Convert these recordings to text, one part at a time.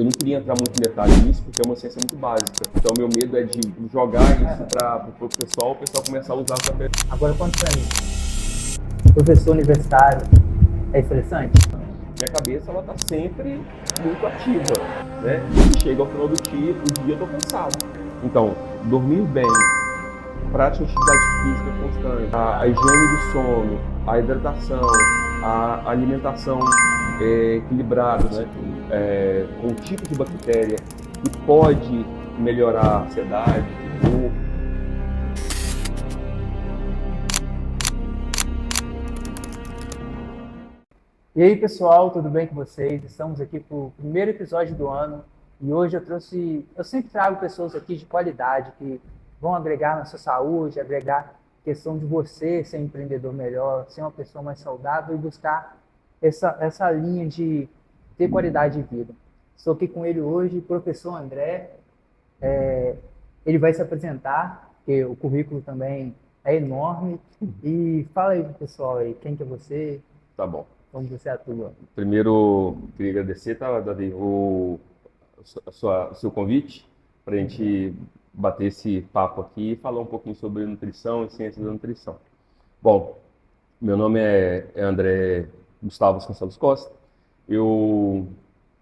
Eu não queria entrar muito em detalhe nisso, porque é uma ciência muito básica. Então, meu medo é de jogar isso para o pessoal começar a usar para... Agora, conta pra mim, professor universitário é estressante? Minha cabeça, ela tá sempre muito ativa, né? E chega ao final do dia, eu tô cansado. Então, dormir bem, prática de atividade física constante, a higiene do sono, a hidratação, a alimentação equilibrada, né? Com tipos de bactéria que pode melhorar a ansiedade, humor. E aí, pessoal, tudo bem com vocês? Estamos aqui para o primeiro episódio do ano e hoje eu sempre trago pessoas aqui de qualidade que vão agregar na sua saúde, agregar questão de você ser um empreendedor melhor, ser uma pessoa mais saudável e buscar essa linha de ter qualidade de vida. Estou aqui com ele hoje, o professor André. Ele vai se apresentar, porque o currículo também é enorme. E fala aí pro pessoal aí, quem que é você, Tá bom. como você atua. Primeiro, queria agradecer, tá, Davi, o seu convite para a gente bater esse papo aqui e falar um pouquinho sobre nutrição e ciências da nutrição. Bom, meu nome é André Gustavo Vasconcelos Costa, eu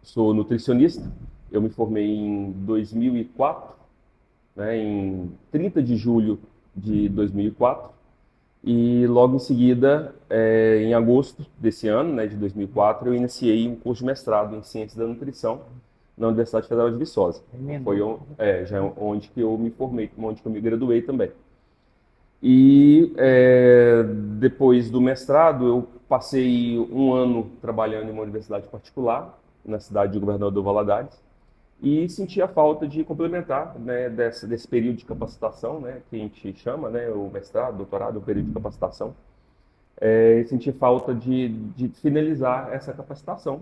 sou nutricionista, eu me formei em 2004, né, em 30 de julho de 2004, e logo em seguida, em agosto desse ano, né, de 2004, eu iniciei um curso de mestrado em Ciências da Nutrição na Universidade Federal de Viçosa. Foi já onde que eu me formei, onde que eu me graduei também. E depois do mestrado, eu passei um ano trabalhando em uma universidade particular, na cidade de Governador Valadares, e senti a falta de complementar, né, desse período de capacitação, né, que a gente chama, né, o mestrado, doutorado, o período de capacitação, e senti falta de finalizar essa capacitação.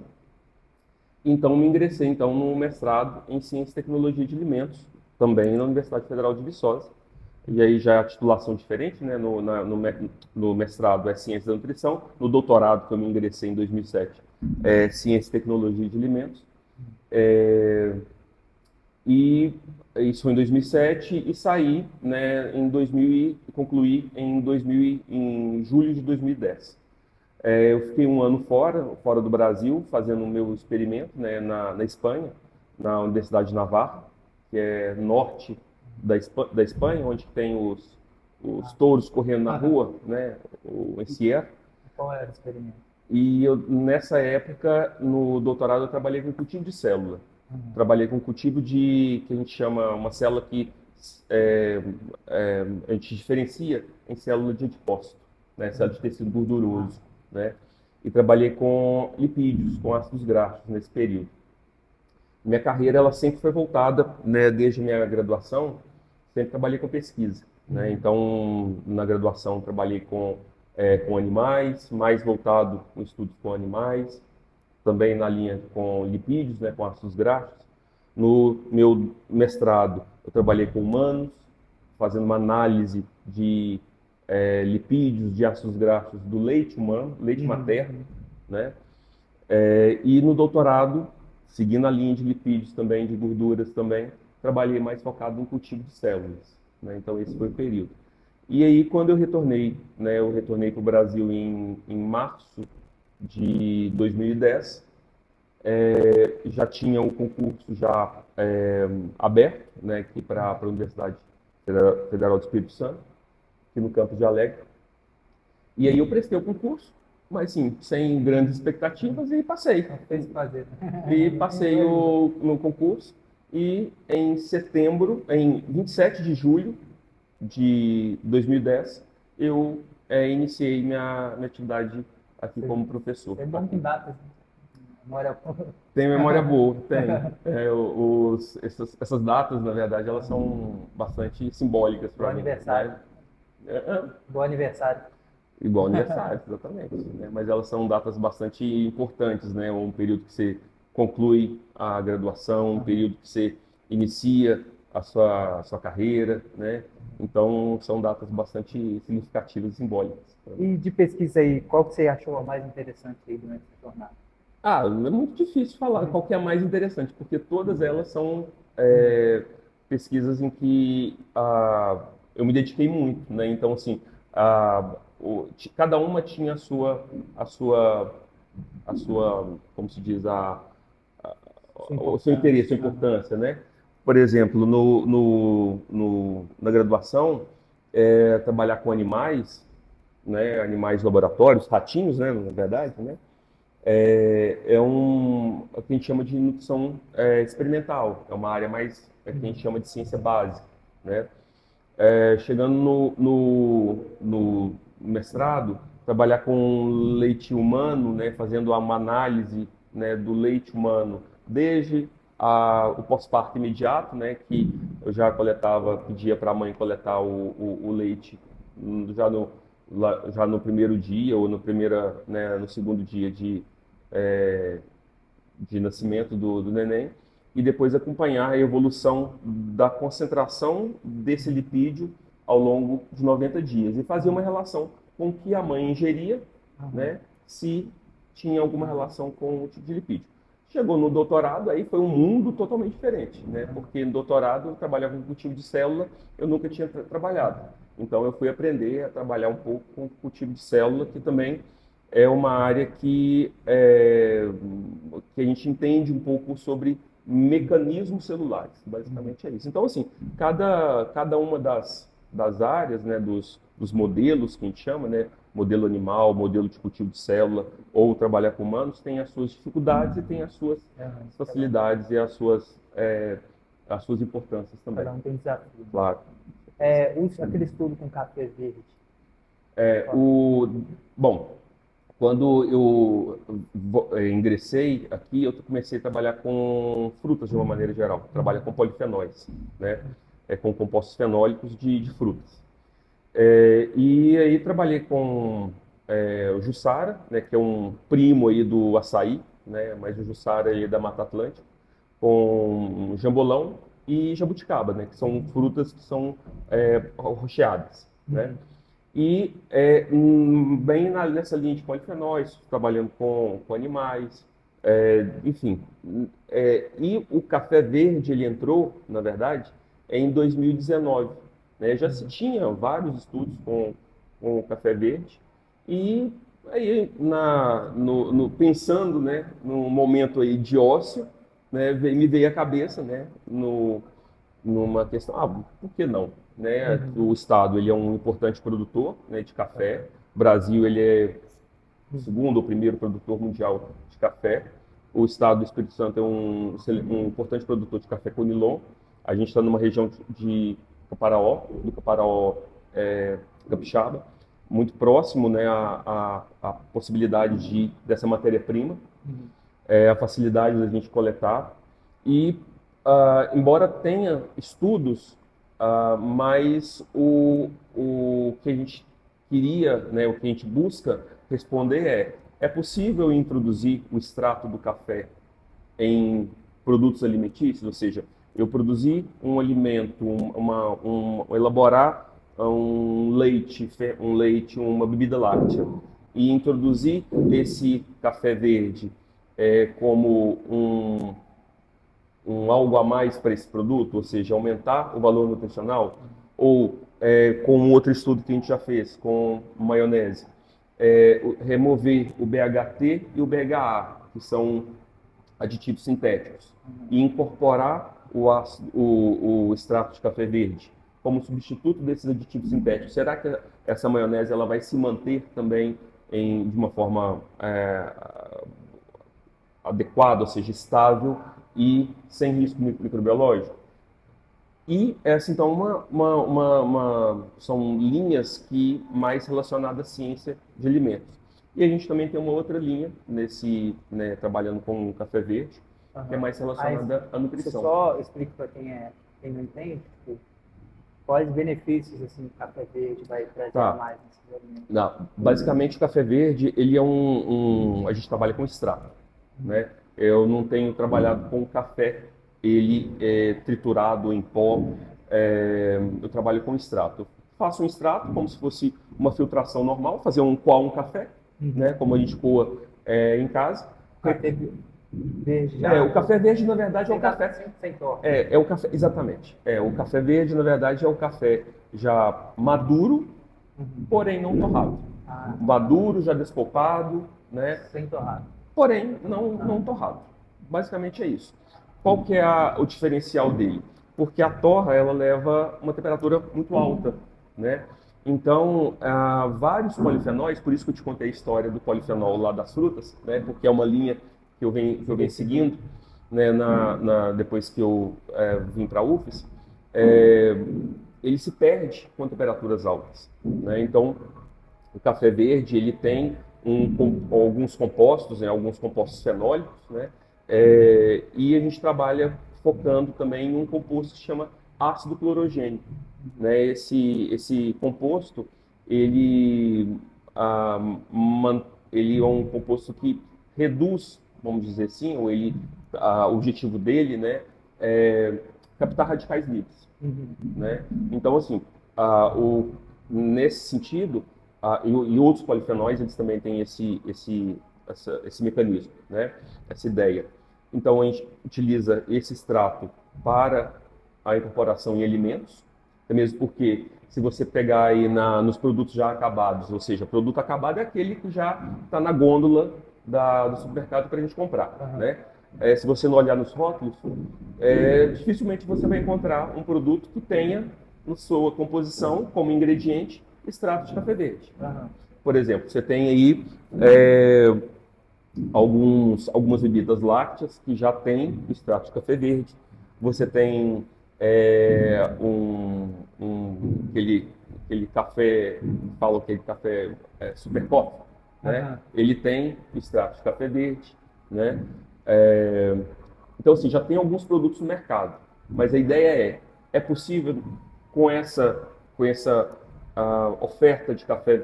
Então, me ingressei então no mestrado em Ciência e Tecnologia de Alimentos, também na Universidade Federal de Viçosa. E aí já é a titulação diferente, né? No mestrado é Ciência da Nutrição, no doutorado que eu me ingressei em 2007 é Ciência e Tecnologia de Alimentos. E isso foi em 2007 e saí, né, em 2000 e concluí em 2000, em julho de 2010. Eu fiquei um ano fora do Brasil, fazendo o meu experimento, né, na Espanha, na Universidade de Navarra, que é norte da Espanha, onde tem os touros correndo na rua, né, o encierro. Qual era o experimento? E eu, nessa época, no doutorado, eu trabalhei com cultivo de célula. Trabalhei com cultivo que a gente chama uma célula que a gente diferencia em célula de adipócito, né, célula de tecido gorduroso, né? E trabalhei com lipídios, com ácidos graxos nesse período. Minha carreira ela sempre foi voltada, né, desde minha graduação, sempre trabalhei com pesquisa, né? Então, na graduação trabalhei com animais, mais voltado com estudos com animais, também na linha com lipídios, né, com ácidos graxos. No meu mestrado, eu trabalhei com humanos, fazendo uma análise de lipídios, de ácidos graxos do leite humano, leite materno, né? E no doutorado, seguindo a linha de lipídios também, de gorduras também, trabalhei mais focado no cultivo de células, né? Então esse foi o período. E aí quando eu retornei, né, eu retornei para o Brasil em março de 2010, já tinha o concurso já aberto, né, aqui para a Universidade Federal do Espírito Santo, aqui no campus de Alegre. E aí eu prestei o concurso, mas sim, sem grandes expectativas e passei. E passei no concurso e em 27 de julho de 2010, eu iniciei minha atividade aqui como professor. É bom com datas, né? Memória boa. Tem memória boa, tem. Essas datas, na verdade, elas são bastante simbólicas Bom para mim. aniversário. Né? Bom aniversário. Igual aniversário, exatamente. Né? Mas elas são datas bastante importantes, né? Um período que você conclui a graduação, um período que você inicia a sua carreira, né? Então, são datas bastante significativas e simbólicas. E de pesquisa aí, qual que você achou a mais interessante aí durante essa jornada? É muito difícil falar qual que é a mais interessante, porque todas elas são pesquisas em que eu me dediquei muito, né? Então, assim, cada uma tinha a sua, como se diz, Sua o seu interesse, importância. a sua importância, né? Por exemplo, na graduação, trabalhar com animais, né? Animais de laboratórios, ratinhos, né? Na verdade, né? O que a gente chama de nutrição experimental. É uma área mais que a gente chama de ciência básica, né? Chegando no mestrado, trabalhar com leite humano, né, fazendo uma análise, né, do leite humano, desde o pós-parto imediato, né, que eu já coletava, pedia para a mãe coletar o leite já já no primeiro dia ou no segundo dia eh, de nascimento do neném, e depois acompanhar a evolução da concentração desse lipídio ao longo de 90 dias e fazer uma relação com o que a mãe ingeria, né, se tinha alguma relação com o tipo de lipídio. Chegou no doutorado, aí foi um mundo totalmente diferente, né? Porque no doutorado eu trabalhava com cultivo de célula, eu nunca tinha trabalhado. Então eu fui aprender a trabalhar um pouco com cultivo de célula, que também é uma área que a gente entende um pouco sobre mecanismos celulares, basicamente é isso. Então, assim, cada uma das áreas, né, dos modelos que a gente chama, né, modelo animal, modelo de cultivo de célula, ou trabalhar com humanos, tem as suas dificuldades e tem as suas facilidades e as suas importâncias também. Cada um tem desafio. Claro. Aquele estudo com café verde. É, o, bom, quando eu ingressei aqui, eu comecei a trabalhar com frutas de uma maneira geral. Trabalho com polifenóis, né? Com compostos fenólicos de frutas. E aí trabalhei com o Jussara, né? Que é um primo aí do açaí, né? Mas o Jussara aí é da Mata Atlântica, com jambolão e jabuticaba, né? Que são frutas que são rocheadas, né? E bem nessa linha de polifenóis, trabalhando com animais, enfim. E o café verde, ele entrou, na verdade, em 2019. Né? Já se tinha vários estudos com o café verde, e aí, pensando, né, num momento aí de ócio, né, me veio à cabeça, né, numa questão, por que não? Né? O Estado ele é um importante produtor, né, de café. O Brasil ele é o segundo ou primeiro produtor mundial de café. O Estado do Espírito Santo é um importante produtor de café conilon. A gente está numa região de Caparaó, do Caparaó Capixaba, muito próximo, né, à possibilidade dessa matéria-prima, a facilidade da gente coletar. E, embora tenha estudos, mas o que a gente queria, né, o que a gente busca responder é possível introduzir o extrato do café em produtos alimentícios? Ou seja, eu produzir um alimento, elaborar um leite, uma bebida láctea, e introduzir esse café verde como um algo a mais para esse produto, ou seja, aumentar o valor nutricional, ou com um outro estudo que a gente já fez com maionese, remover o BHT e o BHA, que são aditivos sintéticos, e incorporar o extrato de café verde como substituto desses aditivos sintéticos. Será que essa maionese ela vai se manter também de uma forma adequada, ou seja, estável e sem risco microbiológico? E essa, então, são linhas que mais relacionadas à ciência de alimentos. E a gente também tem uma outra linha né, trabalhando com o café verde, que é mais relacionada à Você nutrição. só explica para quem não entende, tipo, quais benefícios assim, o café verde vai trazer Tá. a mais nesses alimentos. Não, basicamente, o café verde, ele é a gente trabalha com extrato, né? Eu não tenho trabalhado com café, ele é triturado em pó, eu trabalho com extrato. Eu faço um extrato como se fosse uma filtração normal, fazer coar um café, né? Como a gente coa em casa. café verde já. O café verde, na verdade, é sem o café. sem torta. É o café, exatamente. O café verde, na verdade, é o café já maduro, porém não torrado. Ah, Maduro, já despolpado, né? sem torrado. Porém não torrado. Basicamente é isso. Qual que é o diferencial dele? Porque a torra ela leva uma temperatura muito alta, né? Então, vários polifenóis, por isso que eu te contei a história do polifenol lá das frutas, né? Porque é uma linha que eu venho seguindo, né? Depois que eu vim para a UFES, ele se perde com temperaturas altas, né? Então, o café verde ele tem alguns compostos, né, alguns compostos fenólicos, né, e a gente trabalha focando também em um composto que se chama ácido clorogênico. Né? Esse composto ele, ah, ele é um composto que reduz, vamos dizer assim, ou o objetivo dele, né, é captar radicais livres. Né? Então, assim, nesse sentido, e outros polifenóis, eles também têm esse mecanismo, né? Essa ideia. Então, a gente utiliza esse extrato para a incorporação em alimentos, até mesmo porque, se você pegar aí nos produtos já acabados, ou seja, produto acabado é aquele que já está na gôndola do supermercado para a gente comprar, né? Se você não olhar nos rótulos, dificilmente você vai encontrar um produto que tenha na sua composição, como ingrediente, extrato de café verde. Por exemplo, você tem aí algumas bebidas lácteas que já têm extrato de café verde. Você tem aquele café, falam aquele café super coffee, né? Ele tem extrato de café verde, né? Então, assim, já tem alguns produtos no mercado, mas a ideia é possível com essa oferta de café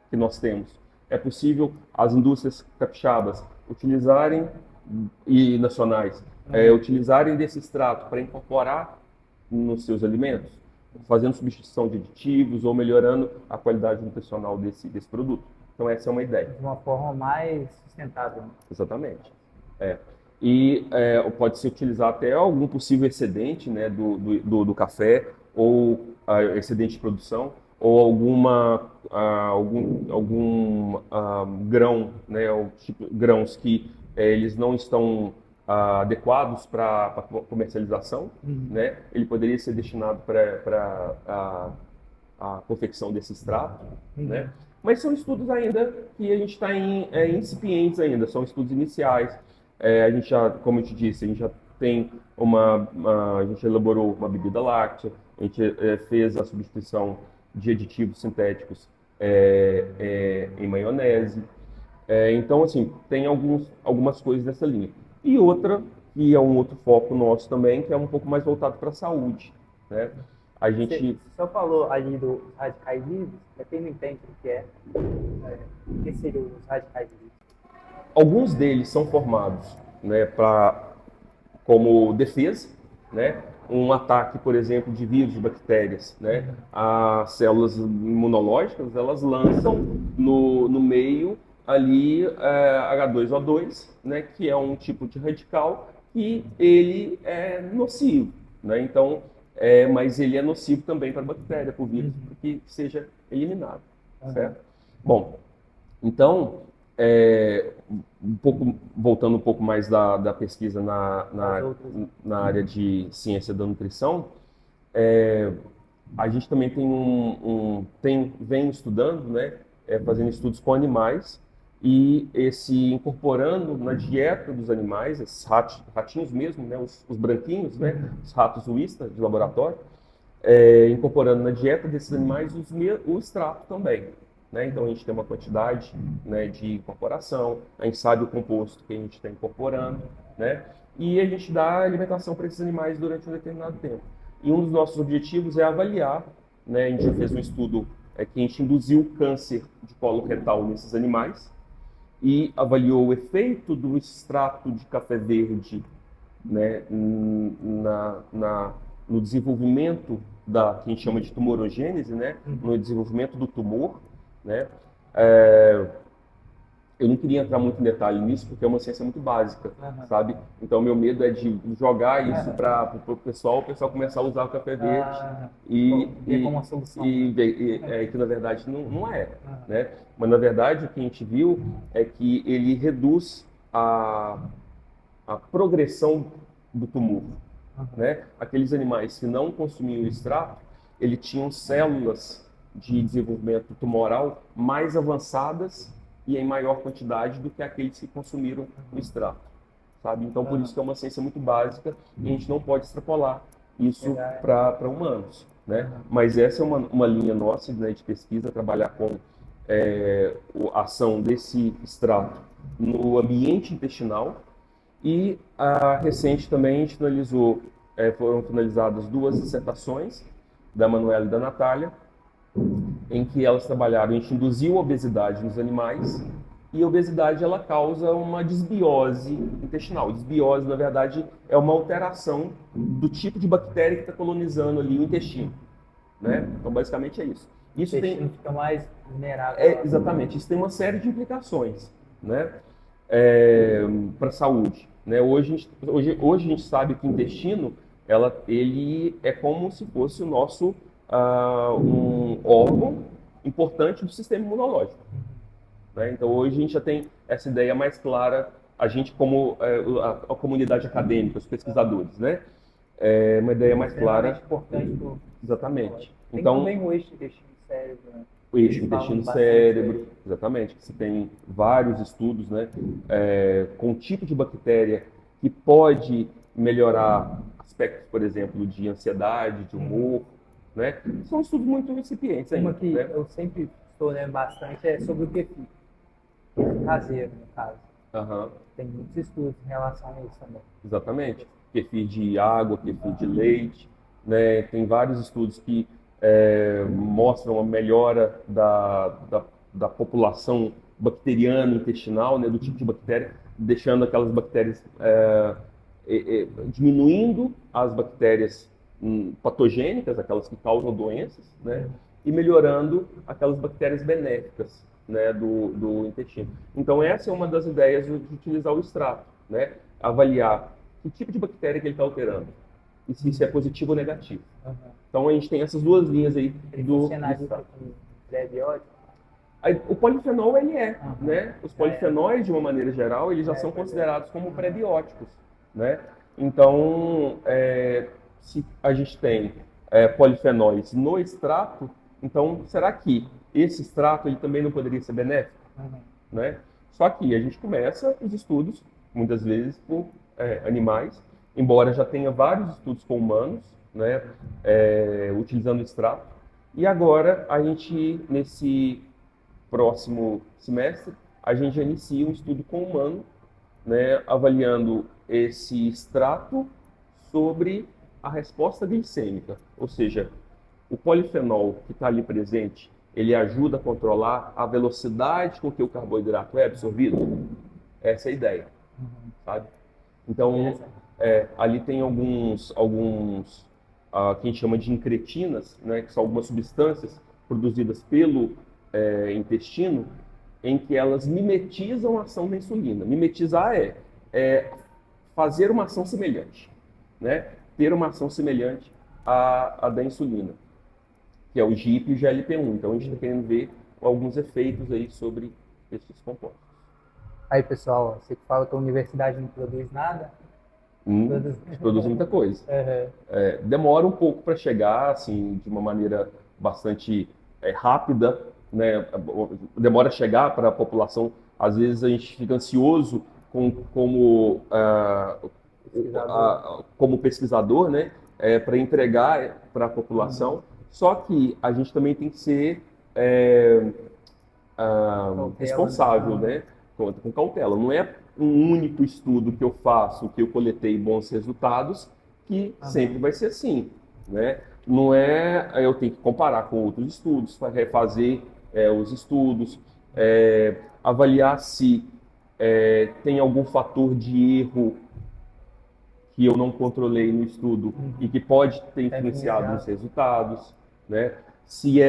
que nós temos, é possível as indústrias capixabas utilizarem, e nacionais, utilizarem desse extrato para incorporar nos seus alimentos, fazendo substituição de aditivos ou melhorando a qualidade nutricional desse produto. Então, essa é uma ideia. De uma forma mais sustentável. Exatamente. E pode se utilizar até algum possível excedente, né, do café, ou excedente de produção, ou algum grão, né, ou grãos que eles não estão adequados para comercialização, né? Ele poderia ser destinado para a confecção desse extrato, né? Mas são estudos ainda que a gente está incipientes ainda, são estudos iniciais. A gente já, como eu te disse, a gente já tem a gente elaborou uma bebida láctea, a gente fez a substituição de aditivos sintéticos em maionese. Então, assim, tem algumas coisas nessa linha. E outra, que é um outro foco nosso também, que é um pouco mais voltado para a saúde, né? Você só falou ali dos radicais livres, para quem não entende o que o que seriam os radicais livres? Alguns deles são formados, né, como defesa, né? Um ataque, por exemplo, de vírus, de bactérias, né? As células imunológicas, elas lançam no meio ali H2O2, né? Que é um tipo de radical que ele é nocivo, né? Então, mas ele é nocivo também para a bactéria, para o vírus, para que seja eliminado, certo? Bom, então, voltando um pouco mais da pesquisa na área de ciência da nutrição, a gente também vem estudando, né, fazendo estudos com animais e incorporando na dieta dos animais, esses ratinhos mesmo, né, os branquinhos, né, os ratos Wista de laboratório, incorporando na dieta desses animais o extrato também. Né? Então a gente tem uma quantidade, né, de incorporação, a gente sabe o composto que a gente está incorporando, né? E a gente dá alimentação para esses animais durante um determinado tempo. E um dos nossos objetivos é avaliar, né? A gente já fez um estudo que a gente induziu câncer de colo retal nesses animais e avaliou o efeito do extrato de café verde, né, no desenvolvimento que a gente chama de tumorogênese, né? No desenvolvimento do tumor, né? eu não queria entrar muito em detalhe nisso, porque é uma ciência muito básica, Aham. sabe? Então, meu medo é de jogar isso para o pessoal começar a usar o café verde Ah, e, ver como e, uma solução, né? que, na verdade, não é, Aham. né? Mas, na verdade, o que a gente viu é que ele reduz a progressão do tumor, Aham. né? Aqueles animais que não consumiam o extrato, ele tinham células de desenvolvimento tumoral mais avançadas e em maior quantidade do que aqueles que consumiram o extrato, sabe? Então, por isso Aham. que é uma ciência muito básica e a gente não pode extrapolar isso Pegar. para humanos, né? Aham. Mas essa é uma linha nossa, né, de pesquisa, trabalhar com a ação desse extrato no ambiente intestinal e a recente também a gente finalizou, foram finalizadas duas dissertações da Manuela e da Natália, em que elas trabalharam, a gente induziu a obesidade nos animais e a obesidade ela causa uma desbiose intestinal. Desbiose, na verdade, é uma alteração do tipo de bactéria que está colonizando ali o intestino, né? Então, basicamente é isso. O Isso tem, intestino fica mais vulnerável. exatamente, isso tem uma série de implicações, né? Para a saúde, né? Hoje a gente sabe que o intestino, ele é como se fosse o nosso um órgão importante do sistema imunológico, né? Então hoje a gente já tem essa ideia mais clara, a gente como a comunidade acadêmica, os pesquisadores, né? Uma ideia mais Extremamente clara, importante pro exatamente. Tem Então, também o eixo intestino-cérebro, né? o eixo Eles falam bastante intestino-cérebro, sobre exatamente, que você tem vários estudos, né, com o tipo de bactéria que pode melhorar aspectos, por exemplo, de ansiedade, de humor, né? São estudos muito incipientes uma ainda, que né? eu sempre estou lendo bastante é sobre o kefir. Kefir caseiro, no caso. Aham, Tem muitos estudos em relação a isso também. exatamente. Kefir de água, kefir de leite, né? Tem vários estudos que mostram a melhora da população bacteriana intestinal, né? Do tipo de bactéria, deixando aquelas bactérias, diminuindo as bactérias patogênicas, aquelas que causam doenças, né? E melhorando aquelas bactérias benéficas, né, do intestino. Então, essa é uma das ideias de utilizar o extrato, né? Avaliar que tipo de bactéria que ele está alterando e se isso é positivo ou negativo. Uhum. Então, a gente tem essas duas linhas aí Ele do funcionaria extrato. com prebiótico? Aí, o polifenol, ele Uhum. né? Os Já é. polifenóis, de uma maneira geral, eles já Já é são prebiótico. considerados como prebióticos, né? Então, se a gente tem polifenóis no extrato, então, será que esse extrato ele também não poderia ser benéfico? Uhum. Né? Só que a gente começa os estudos, muitas vezes, por animais, embora já tenha vários estudos com humanos, né, utilizando o extrato. E agora, a gente, nesse próximo semestre, a gente já inicia um estudo com humano, né, avaliando esse extrato sobre a resposta glicêmica, ou seja, o polifenol que está ali presente, ele ajuda a controlar a velocidade com que o carboidrato é absorvido? Essa é a ideia, Uhum. sabe? Então, Interessante. ali tem alguns que a gente chama de incretinas, né, que são algumas substâncias produzidas pelo intestino, em que elas mimetizam a ação da insulina. Mimetizar é fazer uma ação semelhante, né? Ter uma ação semelhante à da insulina, que é o GIP e o GLP-1. Então a gente está querendo ver alguns efeitos aí sobre esses compostos. Aí, pessoal, você que fala que a universidade não produz nada, produz. Produz muita coisa. Uhum. Demora um pouco para chegar, assim, de uma maneira bastante rápida, né? Demora a chegar para a população. Às vezes a gente fica ansioso Pesquisador. como pesquisador, né? Para entregar para a população. Só que a gente também tem que ser Cautela, responsável, né? né? Com cautela. Não é um único estudo que eu faço, que eu coletei bons resultados, que sempre vai ser assim, né? Não é, eu tenho que comparar com outros estudos, refazer os estudos, avaliar se tem algum fator de erro que eu não controlei no estudo e que pode ter influenciado nos resultados, né? Se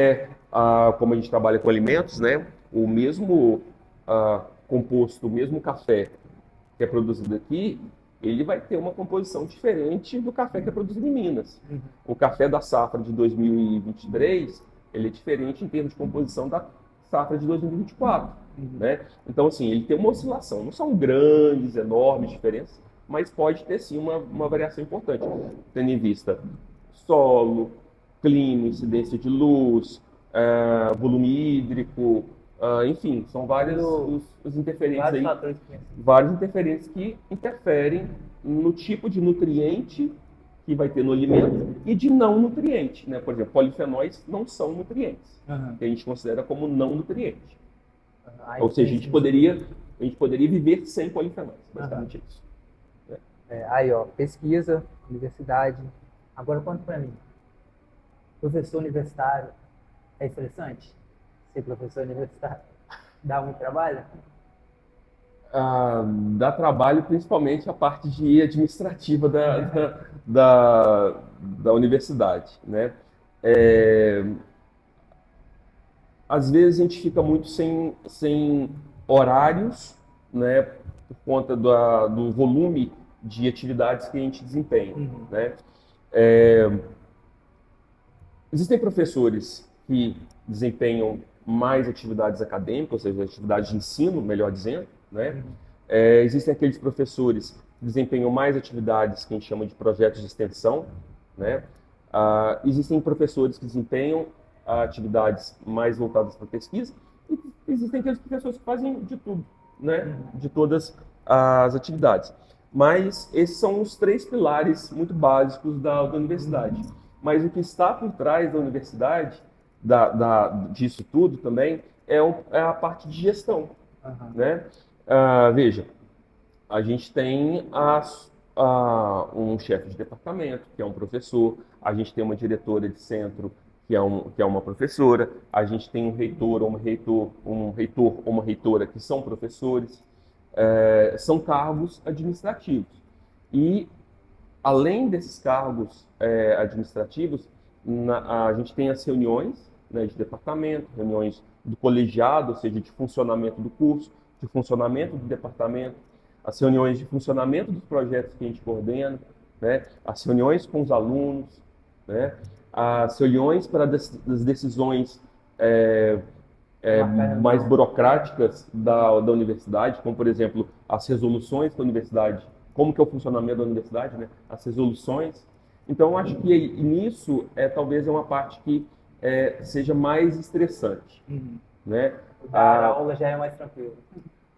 como a gente trabalha com alimentos, né? O mesmo composto, o mesmo café que é produzido aqui, ele vai ter uma composição diferente do café que é produzido em Minas. O café da safra de 2023, ele é diferente em termos de composição da safra de 2024, né? Então, assim, ele tem uma oscilação. Não são grandes, enormes diferenças, mas pode ter, sim, uma variação importante, tendo em vista solo, clima, incidência de luz, volume hídrico, enfim, são vários os interferentes Vários aí, fatores que pensam. vários interferentes que interferem no tipo de nutriente que vai ter no alimento e de não nutriente, né? Por exemplo, polifenóis não são nutrientes, que a gente considera como não nutriente. Aí Ou seja, tem a gente poderia viver sem polifenóis, basicamente isso. aí, ó, pesquisa, universidade. Agora conta para mim. Professor universitário é estressante? Ser professor universitário dá muito trabalho? Dá trabalho principalmente a parte de administrativa da universidade, né? É, Às vezes a gente fica muito sem horários, né, por conta do volume de atividades que a gente desempenha, né? É, Existem professores que desempenham mais atividades acadêmicas, ou seja, atividades de ensino, melhor dizendo, né? Existem aqueles professores que desempenham mais atividades que a gente chama de projetos de extensão, né? Existem professores que desempenham atividades mais voltadas para pesquisa e existem aqueles professores que fazem de tudo, né? De todas as atividades. Mas esses são os três pilares muito básicos da universidade. Mas o que está por trás da universidade, disso tudo também, é a parte de gestão, né? Veja, a gente tem um chefe de departamento, que é um professor, a gente tem uma diretora de centro, que é uma professora, a gente tem um reitor ou uma reitora que são professores, são cargos administrativos. E além desses cargos administrativos, a gente tem as reuniões, né, de departamento, reuniões do colegiado, ou seja, de funcionamento do curso, de funcionamento do departamento, as reuniões de funcionamento dos projetos que a gente coordena, né, as reuniões com os alunos, né, as reuniões para as decisões mais burocráticas da universidade, como, por exemplo, as resoluções da universidade, como que é o funcionamento da universidade, né? As resoluções. Então, eu acho que nisso talvez é uma parte que seja mais estressante, né? Dar aula já é mais tranquilo.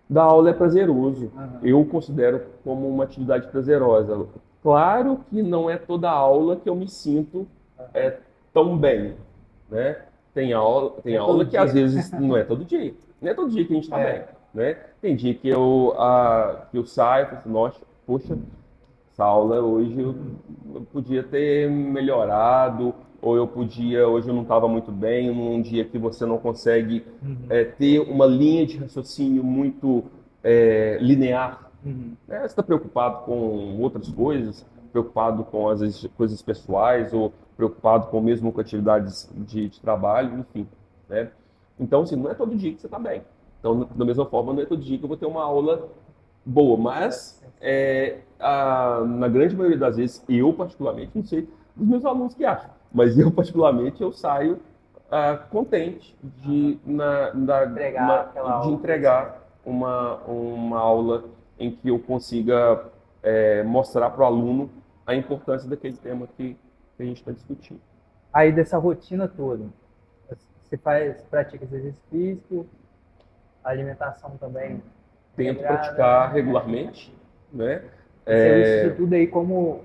Dar aula é prazeroso. Eu considero como uma atividade prazerosa. Claro que não é toda aula que eu me sinto tão bem, né? Tem aula que às vezes não é todo dia. Não é todo dia que a gente está bem, né? Tem dia que eu saio e falo assim, nossa, poxa, essa aula hoje eu podia ter melhorado, ou hoje eu não estava muito bem, num dia que você não consegue ter uma linha de raciocínio muito linear. Né? Você está preocupado com outras coisas, preocupado com as coisas pessoais, ou preocupado mesmo com atividades de trabalho, enfim, né? Então, assim, não é todo dia que você está bem. Então, da mesma forma, não é todo dia que eu vou ter uma aula boa, mas na grande maioria das vezes, eu particularmente, não sei dos meus alunos que acham, mas eu particularmente, eu saio contente de entregar uma aula em que eu consiga mostrar para o aluno a importância daquele tema que a gente está discutindo. Aí dessa rotina toda, você pratica exercício físico, alimentação também. Tento praticar regularmente, né? Você usa isso tudo aí como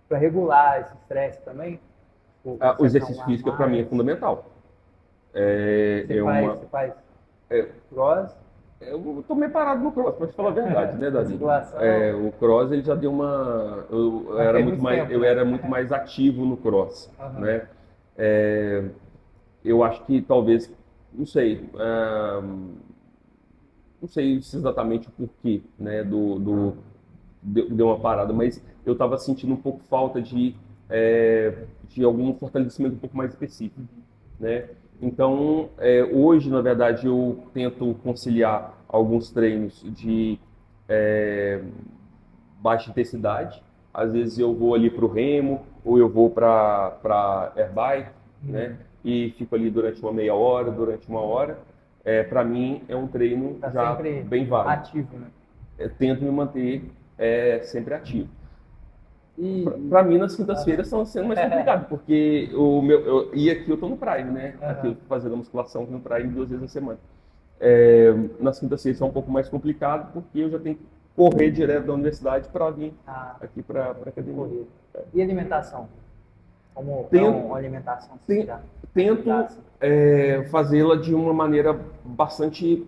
para regular esse estresse também? O exercício físico para mim é fundamental. Você faz cross? Eu estou meio parado no cross, para te falar a verdade, né, Davi? O cross ele já deu uma. Eu era muito mais ativo no cross, né? Eu acho que talvez, não sei, não sei exatamente o porquê, né, deu uma parada, mas eu estava sentindo um pouco falta de algum fortalecimento um pouco mais específico, né? Então, hoje, na verdade, eu tento conciliar alguns treinos de é, baixa intensidade. Às vezes eu vou ali para o remo, ou eu vou para airbike, né? E fico ali durante uma meia hora, durante uma hora. Para mim, é um treino Tá já sempre bem válido. ativo, né? Eu tento me manter sempre ativo. E, Para mim, nas quintas-feiras estão sendo mais complicado, porque aqui eu tô no Prime, né? Aqui eu tô fazendo musculação aqui no Prime 2 vezes na semana. Nas quintas-feiras é um pouco mais complicado, porque eu já tenho que correr direto da universidade para vir aqui para academia. correr. E alimentação? Como é Tento, uma alimentação que ten- você já tento dá? fazê-la de uma maneira bastante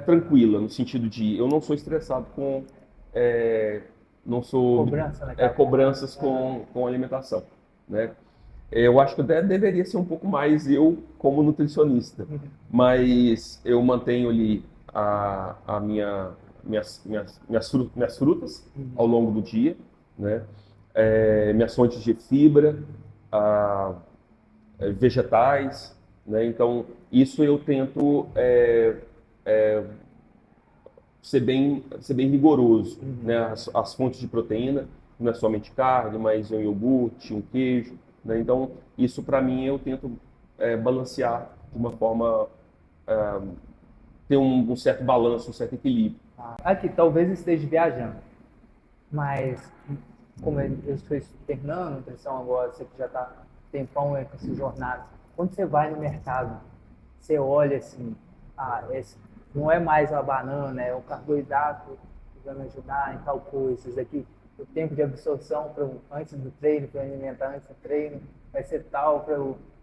tranquila, no sentido de eu não sou estressado com, não sou Cobrança, né, cara? cobranças com alimentação, né? Eu acho que até deveria ser um pouco mais eu como nutricionista, mas eu mantenho ali minhas frutas ao longo do dia, né? Minhas fontes de fibra, ah, vegetais, né? Então isso eu tento ser bem rigoroso, né? As fontes de proteína, não é somente carne, mas um iogurte, um queijo, né? Então, isso para mim eu tento balancear de uma forma, ter um certo balanço, um certo equilíbrio. Aqui, talvez esteja viajando, mas como eu estou terminando nutrição agora, você que já está tempão com essa jornada, quando você vai no mercado, você olha assim, esse não é mais uma banana, é um carboidrato que vai me ajudar em tal coisa, isso daqui, o tempo de absorção antes do treino, para alimentar antes do treino, vai ser tal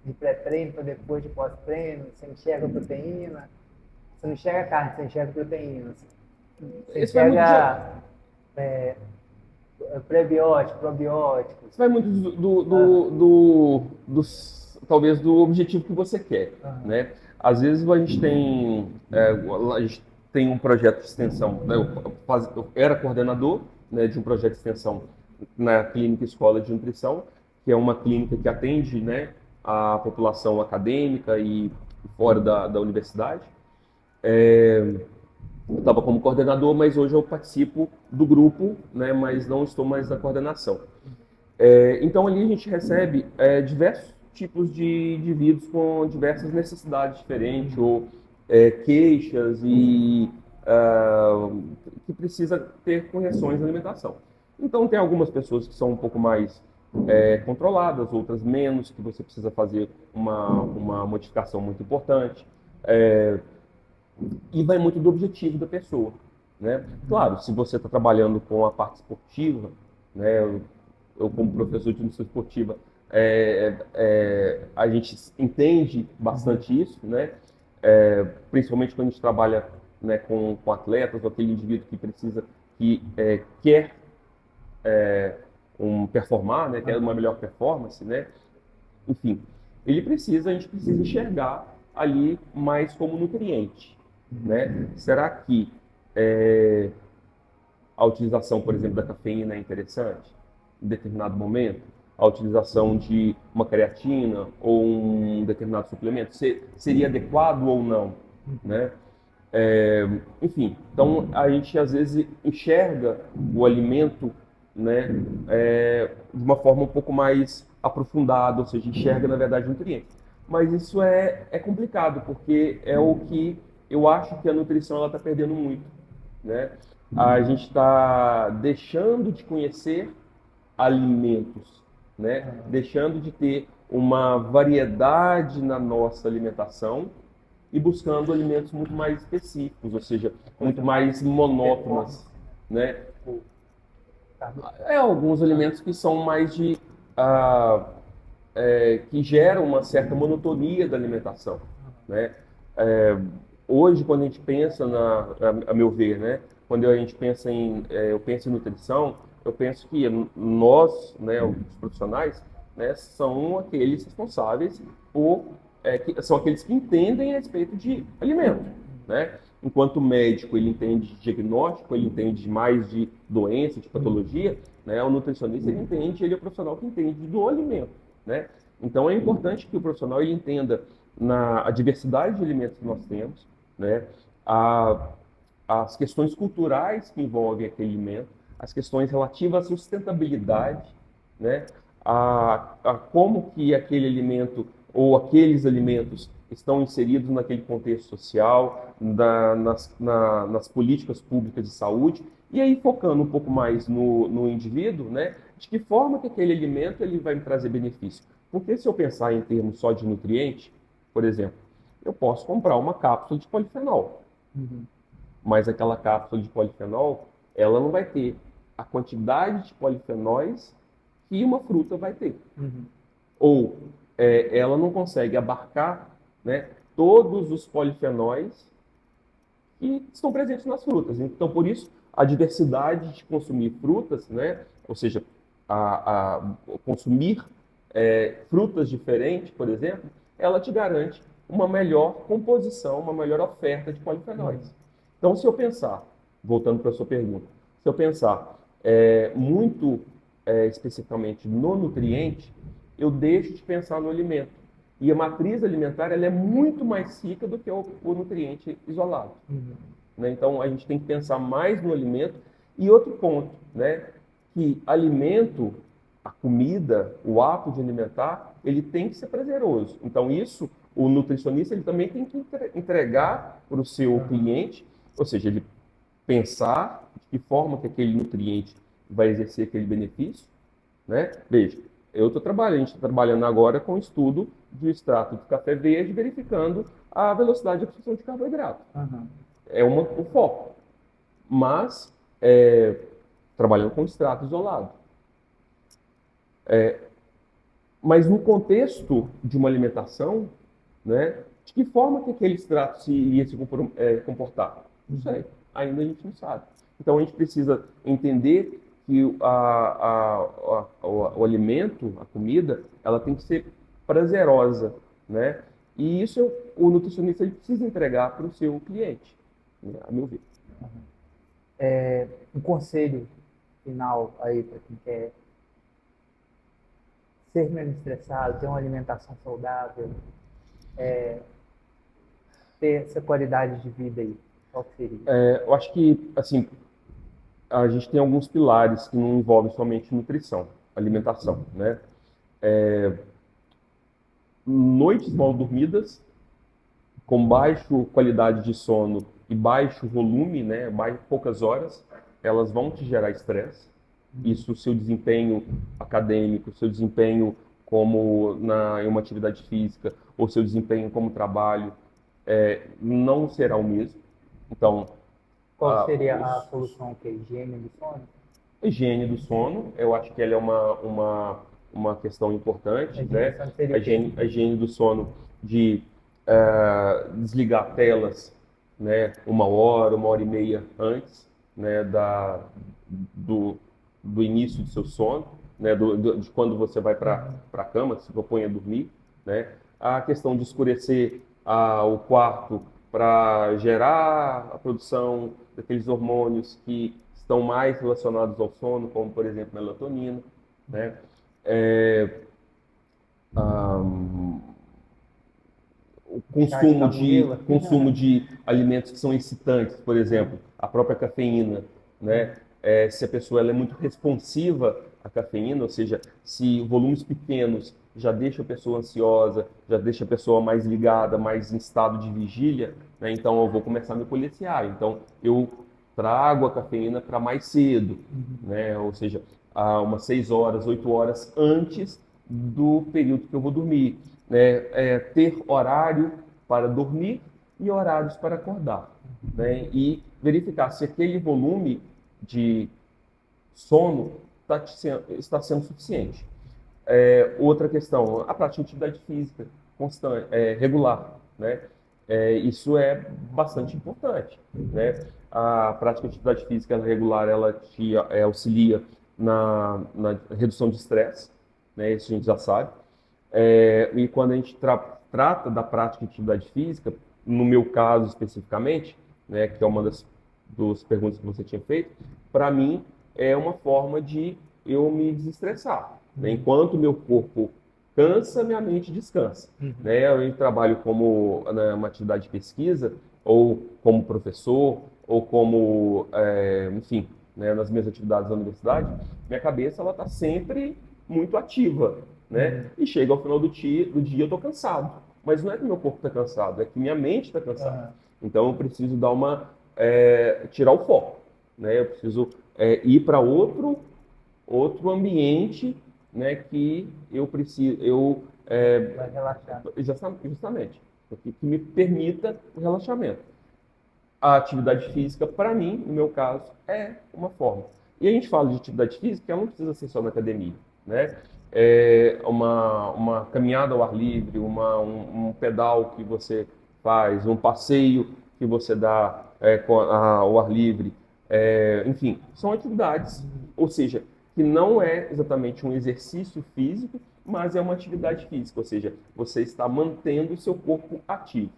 de pré-treino para depois de pós-treino, você enxerga proteína, você não enxerga carne, você enxerga proteína, você Isso vai muito, enxerga prebiótico, probiótico. isso vai muito talvez do objetivo que você quer, né? Às vezes a gente tem um projeto de extensão, né? Eu era coordenador, né, de um projeto de extensão na Clínica Escola de Nutrição, que é uma clínica que atende, né, a população acadêmica e fora da universidade. Eu estava como coordenador, mas hoje eu participo do grupo, né, mas não estou mais na coordenação. Então ali a gente recebe diversos tipos de indivíduos com diversas necessidades diferentes ou queixas e que precisa ter correções na alimentação. Então tem algumas pessoas que são um pouco mais controladas, outras menos, que você precisa fazer uma modificação muito importante. E vai muito do objetivo da pessoa, né? Claro, se você está trabalhando com a parte esportiva, né? Eu como professor de nutrição esportiva, a gente entende bastante isso, né? Principalmente quando a gente trabalha, né, com atletas, ou aquele indivíduo que precisa, que quer performar, né? Quer uma melhor performance, né? Enfim, a gente precisa enxergar ali mais como nutriente, né? Será que a utilização, por exemplo, da cafeína é interessante em determinado momento? A utilização de uma creatina ou um determinado suplemento seria adequado ou não, né? Enfim, então a gente às vezes enxerga o alimento, né, de uma forma um pouco mais aprofundada, ou seja, enxerga na verdade o nutriente. Mas isso é complicado, porque é o que eu acho que a nutrição está perdendo muito, né? A gente está deixando de conhecer alimentos, né? Deixando de ter uma variedade na nossa alimentação e buscando alimentos muito mais específicos, ou seja, muito mais monótonos, né? Alguns alimentos que são mais que geram uma certa monotonia da alimentação, né? Hoje, quando a gente pensa a meu ver, né? Quando a gente pensa eu penso em nutrição, eu penso que nós, né, os profissionais, né, são aqueles responsáveis são aqueles que entendem a respeito de alimento, né? Enquanto o médico ele entende de diagnóstico, ele entende mais de doença, de patologia, né? O nutricionista ele é o profissional que entende do alimento, né? Então é importante que o profissional ele entenda na diversidade de alimentos que nós temos, né? A, as questões culturais que envolvem aquele alimento, as questões relativas à sustentabilidade, né? A como que aquele alimento ou aqueles alimentos estão inseridos naquele contexto social, nas políticas públicas de saúde, e aí focando um pouco mais no indivíduo, né? De que forma que aquele alimento ele vai me trazer benefício. Porque se eu pensar em termos só de nutriente, por exemplo, eu posso comprar uma cápsula de polifenol, Uhum. mas aquela cápsula de polifenol, ela não vai ter a quantidade de polifenóis que uma fruta vai ter. Uhum. Ou ela não consegue abarcar, né, todos os polifenóis que estão presentes nas frutas. Então, por isso, a diversidade de consumir frutas, né, ou seja, consumir frutas diferentes, por exemplo, ela te garante uma melhor composição, uma melhor oferta de polifenóis. Então, se eu pensar, voltando para a sua pergunta, se eu pensar muito especificamente no nutriente, eu deixo de pensar no alimento. E a matriz alimentar ela é muito mais rica do que o nutriente isolado. Uhum. Né? Então, a gente tem que pensar mais no alimento. E outro ponto, né, que alimento, a comida, o ato de alimentar, ele tem que ser prazeroso. Então, isso, o nutricionista, ele também tem que entregar para o seu cliente, ou seja, ele pensar de que forma que aquele nutriente vai exercer aquele benefício, né? Veja, a gente está trabalhando agora com o estudo do extrato de café verde, verificando a velocidade de absorção de carboidrato. Uhum. É o foco. Mas, trabalhando com extrato isolado. Mas no contexto de uma alimentação, né, de que forma que aquele extrato se iria se comportar? Não sei. Ainda a gente não sabe. Então a gente precisa entender que o alimento, a comida, ela tem que ser prazerosa, né? E isso o nutricionista ele precisa entregar para o seu cliente, né, a meu ver. Um conselho final aí para quem quer ser menos estressado, ter uma alimentação saudável, ter essa qualidade de vida aí, qual que seria? Eu acho que, assim, a gente tem alguns pilares que não envolvem somente nutrição, alimentação, né? Noites mal dormidas, com baixa qualidade de sono e baixo volume, né, poucas horas, elas vão te gerar estresse. Isso, seu desempenho acadêmico, seu desempenho em uma atividade física, ou seu desempenho como trabalho, não será o mesmo. Então, Qual seria a solução que é higiene do sono? higiene do sono, eu acho que ela é uma questão importante, A higiene do né? sono seria o quê? A higiene do sono de desligar telas, né? Uma hora e meia antes, né? Do, do início do seu sono, né? De quando você vai para a cama, se propõe a dormir, né? A questão de escurecer o quarto para gerar a produção daqueles hormônios que estão mais relacionados ao sono, como por exemplo melatonina, né? É, o Chá de camomila? consumo de alimentos que são excitantes, por exemplo, a própria cafeína, né? Se a pessoa ela é muito responsiva à cafeína, ou seja, se volumes pequenos já deixa a pessoa ansiosa, já deixa a pessoa mais ligada, mais em estado de vigília, né? Então eu vou começar a me policiar. Então eu trago a cafeína para mais cedo, né? Ou seja, a umas 6 horas, 8 horas antes do período que eu vou dormir, né? Ter horário para dormir e horários para acordar, né? E verificar se aquele volume de sono está sendo suficiente. Outra questão, a prática de atividade física constante, regular, né? Isso é bastante importante, né? A prática de atividade física regular, ela te auxilia na redução de estresse, né? Isso a gente já sabe. E quando a gente trata da prática de atividade física, no meu caso especificamente, né, que é uma das perguntas que você tinha feito, para mim é uma forma de eu me desestressar. Né? Enquanto meu corpo cansa, minha mente descansa. Né? Eu trabalho como, né, uma atividade de pesquisa, ou como professor, ou como, enfim, né, nas minhas atividades da universidade, minha cabeça ela está sempre muito ativa, né? E chega ao final do dia eu estou cansado. Mas não é que meu corpo está cansado, é que minha mente está cansada. Então eu preciso dar tirar o foco, né? Eu preciso ir para outro ambiente, né, que eu preciso, Vai relaxar. justamente, que me permita o relaxamento. A atividade física, para mim, no meu caso, é uma forma. E a gente fala de atividade física, ela não precisa ser só na academia, né? Uma caminhada ao ar livre, um pedal que você faz, um passeio que você dá ao ar livre, enfim, são atividades, ou seja, que não é exatamente um exercício físico, mas é uma atividade física, ou seja, você está mantendo o seu corpo ativo,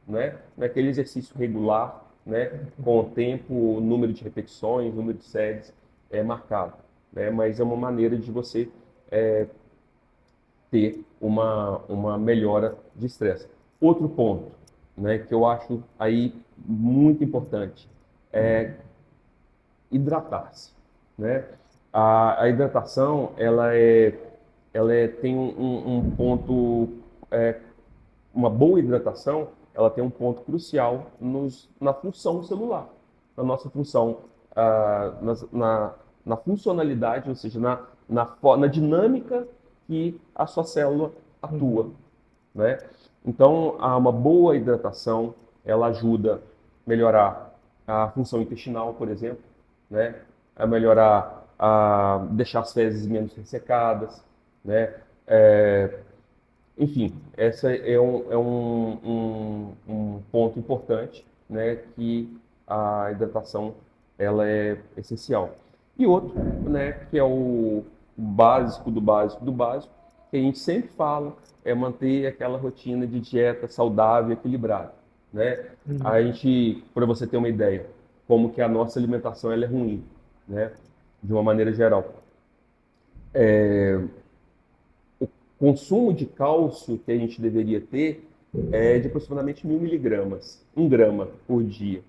né? Naquele exercício regular, né? Com o tempo, o número de repetições, o número de séries é marcado, né? Mas é uma maneira de você ter uma melhora de estresse. Outro ponto, né, que eu acho aí muito importante é hidratar-se, né? A hidratação, tem um ponto, uma boa hidratação, ela tem um ponto crucial na função celular, na nossa função, na funcionalidade, ou seja, na dinâmica que a sua célula atua, né? Então, uma boa hidratação, ela ajuda a melhorar a função intestinal, por exemplo, né? A melhorar, a deixar as fezes menos ressecadas, né? Enfim, essa um ponto importante, né, que a hidratação ela é essencial. E outro, né, que é o básico do básico do básico, que a gente sempre fala, é manter aquela rotina de dieta saudável e equilibrada, né? A gente, para você ter uma ideia, como que a nossa alimentação ela é ruim, né, de uma maneira geral. Consumo de cálcio que a gente deveria ter é de aproximadamente 1.000 miligramas, 1 grama por dia,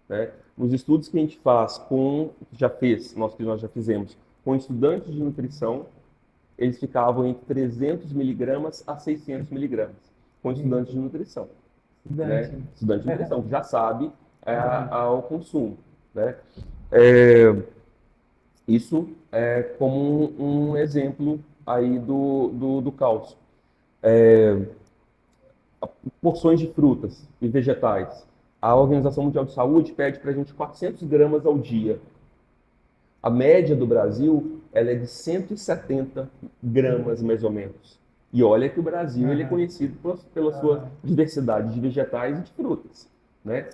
né? Nos estudos que a gente faz que nós já fizemos, com estudantes de nutrição, eles ficavam entre 300 miligramas a 600 miligramas, com estudantes de nutrição, né? Estudante. Estudante de nutrição, que já sabe o consumo, né? É, Isso é como um exemplo aí do cálcio. Porções de frutas e vegetais. A Organização Mundial de Saúde pede para a gente 400 gramas ao dia. A média do Brasil ela é de 170 gramas, mais ou menos. E olha que o Brasil ele é conhecido pela sua diversidade de vegetais e de frutas, né?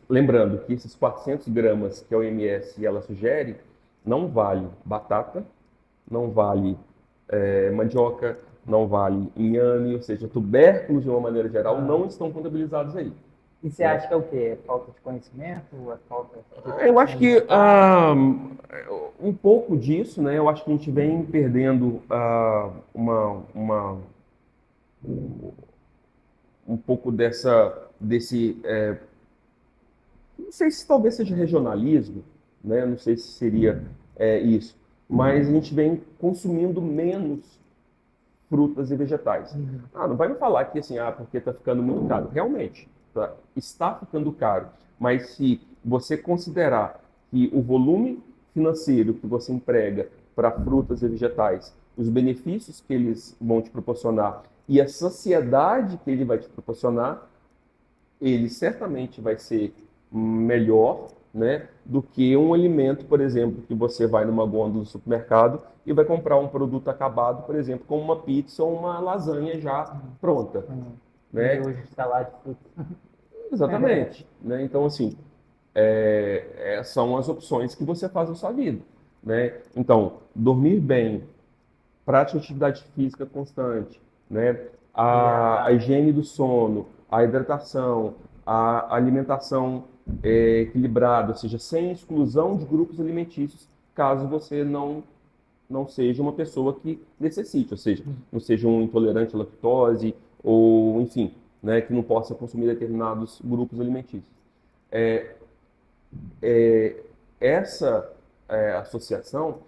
Lembrando que esses 400 gramas que a OMS ela sugere, não vale batata, não vale mandioca, não vale inhame, ou seja, tubérculos de uma maneira geral não estão contabilizados aí. E você acha que é o quê? É falta de conhecimento? Ou é falta de Eu acho que um pouco disso, né? Eu acho que a gente vem perdendo um pouco não sei se talvez seja regionalismo, né? Não sei se seria isso, mas a gente vem consumindo menos frutas e vegetais. Não vai me falar que assim, porque está ficando muito caro. Realmente, está ficando caro. Mas se você considerar que o volume financeiro que você emprega para frutas e vegetais, os benefícios que eles vão te proporcionar e a saciedade que ele vai te proporcionar, ele certamente vai ser melhor, né, do que um alimento, por exemplo, que você vai numa gôndola do supermercado e vai comprar um produto acabado, por exemplo, como uma pizza ou uma lasanha já pronta, né? hoje salada de frutas? Exatamente, né? Então, assim, são as opções que você faz na sua vida, né? Então, dormir bem, prática de atividade física constante, né? A higiene do sono, a hidratação, a alimentação equilibrada, ou seja, sem exclusão de grupos alimentícios, caso você não não seja uma pessoa que necessite, ou seja, não seja um intolerante à lactose ou, enfim, né, que não possa consumir determinados grupos alimentícios. É, essa associação,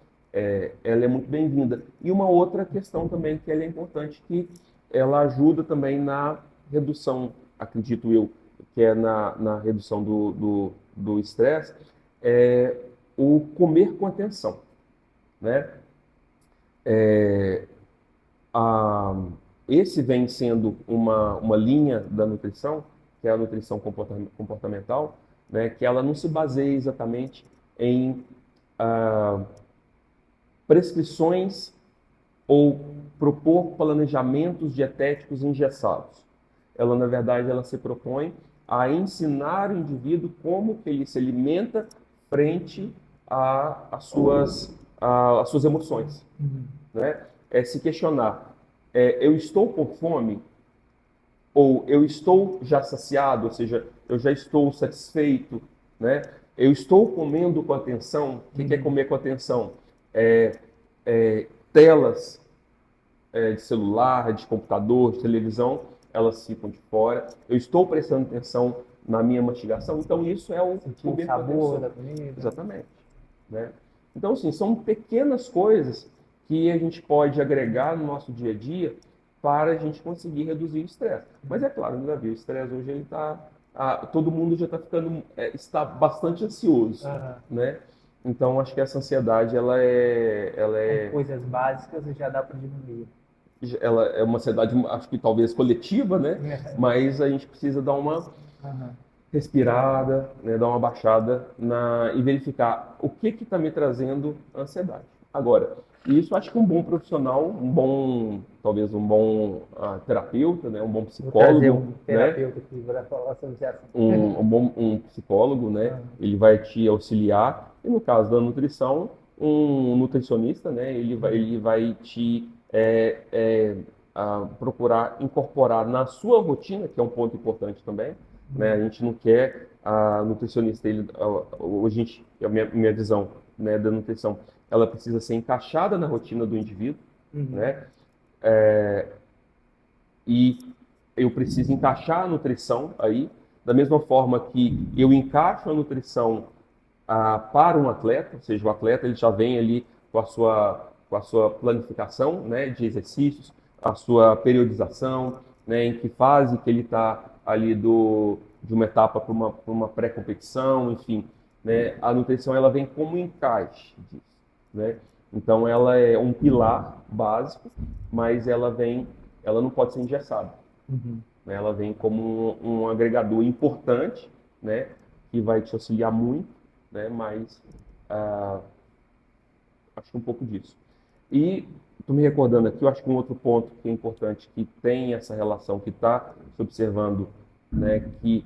ela é muito bem-vinda. E uma outra questão também que ela é importante, que ela ajuda também na redução, acredito eu, que é na redução do estresse, é o comer com atenção, né? A- Esse vem sendo uma linha da nutrição, que é a nutrição comportamental, né? Que ela não se baseia exatamente em ah, prescrições ou propor planejamentos dietéticos engessados. Ela, na verdade, ela se propõe a ensinar o indivíduo como que ele se alimenta frente às suas emoções, né? É se questionar, eu estou com fome ou eu estou já saciado, ou seja, eu já estou satisfeito, né? Eu estou comendo com atenção. O que é comer com atenção? Telas de celular, de computador, de televisão, elas ficam de fora. Eu estou prestando atenção na minha mastigação, então isso é o Sentir o comer com sabor atenção. da comida. Exatamente, né? Então, assim, são pequenas coisas que a gente pode agregar no nosso dia a dia para a gente conseguir reduzir o estresse. Mas é claro, né, Davi, o estresse hoje ele está, todo mundo já está ficando, está bastante ansioso, Aham. né? Então, acho que essa ansiedade, ela Com é coisas básicas já dá para diminuir. ela é uma ansiedade, acho que talvez coletiva, né? Mas a gente precisa dar uma Aham. respirada, né? Dar uma baixada e verificar o que está me trazendo ansiedade. Agora, isso acho que um bom profissional, talvez um bom terapeuta, né? Um bom Vou trazer psicólogo, um né? terapeuta aqui para falar sobre esse assunto. Um psicólogo, né? Aham. Ele vai te auxiliar. E no caso da nutrição, um nutricionista, né? Ele vai te procurar incorporar na sua rotina, que é um ponto importante também, né? A gente não quer a nutricionista, hoje a minha visão, né, da nutrição, ela precisa ser encaixada na rotina do indivíduo, Uhum. né? E eu preciso encaixar a nutrição aí, da mesma forma que eu encaixo a nutrição para um atleta, ou seja, o atleta ele já vem ali com a sua planificação, né, de exercícios, a sua periodização, né, em que fase que ele está ali de uma etapa para uma pré-competição, enfim, né, a nutrição ela vem como encaixe disso, né? Então ela é um pilar básico, mas ela não pode ser engessada, Uhum. né? Ela vem como um agregador importante, né, que vai te auxiliar muito, né, mas acho que um pouco disso. E estou me recordando aqui, eu acho que um outro ponto que é importante, que tem essa relação, que está se observando, né, que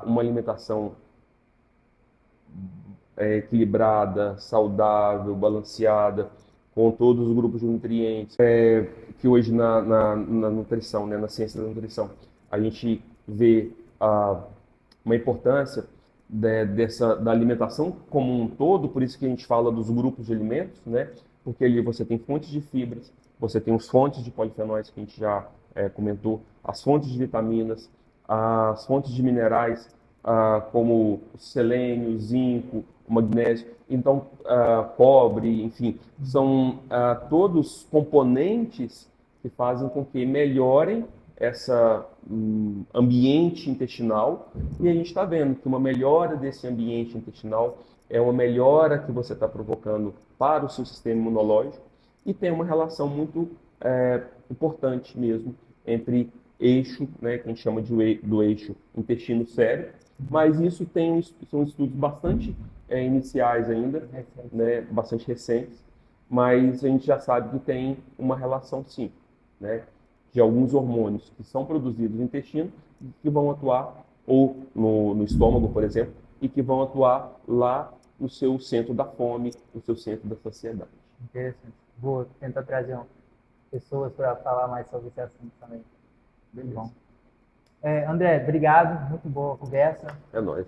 uma alimentação equilibrada, saudável, balanceada, com todos os grupos de nutrientes, que hoje na nutrição, né, na ciência da nutrição, a gente vê uma importância da alimentação como um todo, por isso que a gente fala dos grupos de alimentos, né? Porque ali você tem fontes de fibras, você tem os fontes de polifenóis que a gente já comentou, as fontes de vitaminas, as fontes de minerais, como o selênio, o zinco, o magnésio, então cobre, enfim, são todos componentes que fazem com que melhorem essa ambiente intestinal, e a gente está vendo que uma melhora desse ambiente intestinal é uma melhora que você está provocando para o seu sistema imunológico, e tem uma relação muito importante mesmo entre eixo, né, que a gente chama do eixo intestino-cérebro, mas isso são estudos bastante iniciais ainda, né, bastante recentes, mas a gente já sabe que tem uma relação sim, né, de alguns hormônios que são produzidos no intestino que vão atuar ou no estômago, por exemplo, e que vão atuar lá no seu centro da fome, no seu centro da saciedade. Interessante. Vou tentar trazer pessoas para falar mais sobre esse assunto também. Beleza. Bom. André, obrigado. Muito boa a conversa. É nóis.